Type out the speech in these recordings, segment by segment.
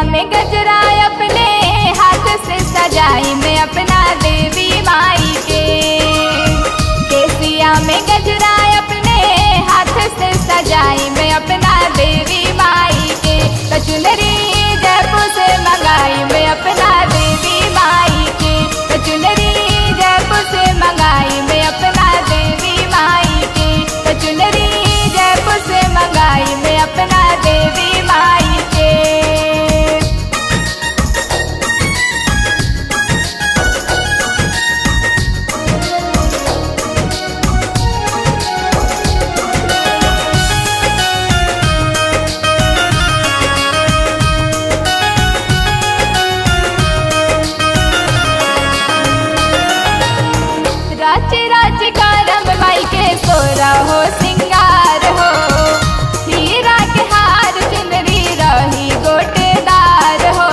में गजरा अपने हाथ से सजाई मैं अपना देवी माई के। केसिया में गजरा अपने हाथ से सजाई मैं अपना देवी माई के। कचुनरी जयपुर से मंगाई मैं अपना देवी माई के। कचुनरी जयपुर से मंगाई मैं अपना देवी माई के। कचुनरी जयपुर से मंगाई मैं अपना देवी माई के। राची राची करम माई के सोरा हो सिंगार हो। हीरा के हार चुनरी रही गोटेदार हो।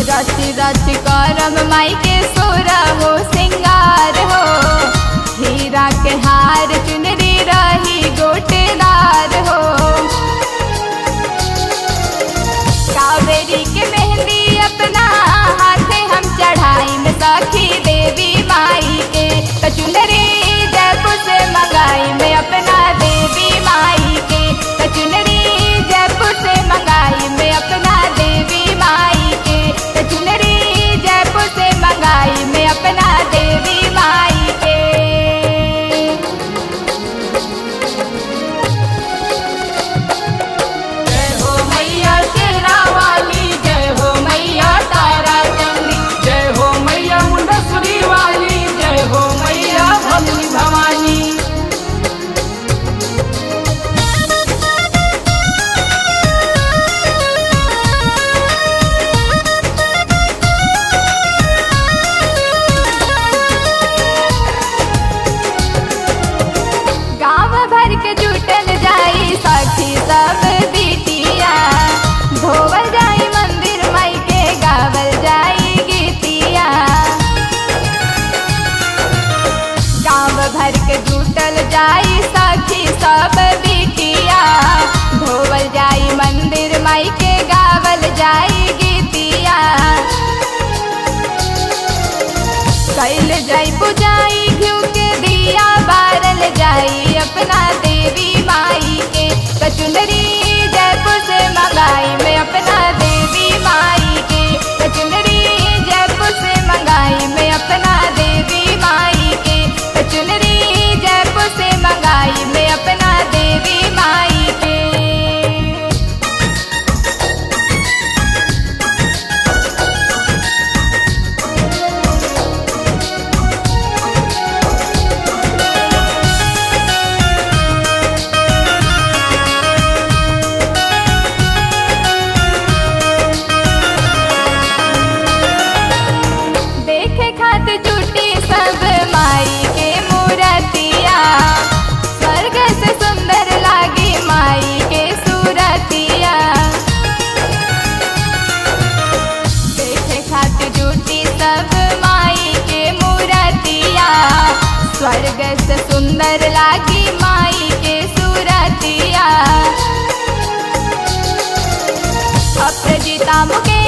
राची राची करम माई के सोरा हो सिंगार हो। हीरा के हार चुनरी रही गोटेदार हो। कावेरी के मेहंदी अपना हाथे हम चढ़ाई में सखी देवी माई के। कचुनरी जयपुर से मंगाई मैं अपना देवी माई के। कचुनरी जयपुर से मंगाई मैं अपना देवी माई के। कचुनरी जयपुर से मंगाई मैं अपना देवी माई के। जय हो मैया शेरा वाली, जय हो मैया तारा चंडी, जय हो मैया मुंडेश्वरी वाली, जय हो मैया भगनी भवानी। गाँव भर के जुटल जाई सखी सब बिटिया। धोवल जाई मंदिर माई के गावल जाई गीतिया। गाँव भर के जुटल जाई सखी सब बिटिया। धोवल जाई मंदिर माई के गावल जाई गीतिया। कैल जाई पुजाई घिउ के दिया बारल जाई अपना देवी माई के। कचुनरी जयपुर से मंगाई मैं अपना देवी माई के। कचुनरी जयपुर से मंगाई मैं अपना देवी माई के। कचुनरी जयपुर से मंगाई मैं अपना देवी माई के। देखे खातिर जुटी सब माई के मूरतिया। स्वर्ग से सुंदर लागी माई के सूरतिया। देखे खातिर जुटी सब माई के मूरतिया। स्वर्ग से सुंदर लागी माई के सूरतिया। अपराजिता मुके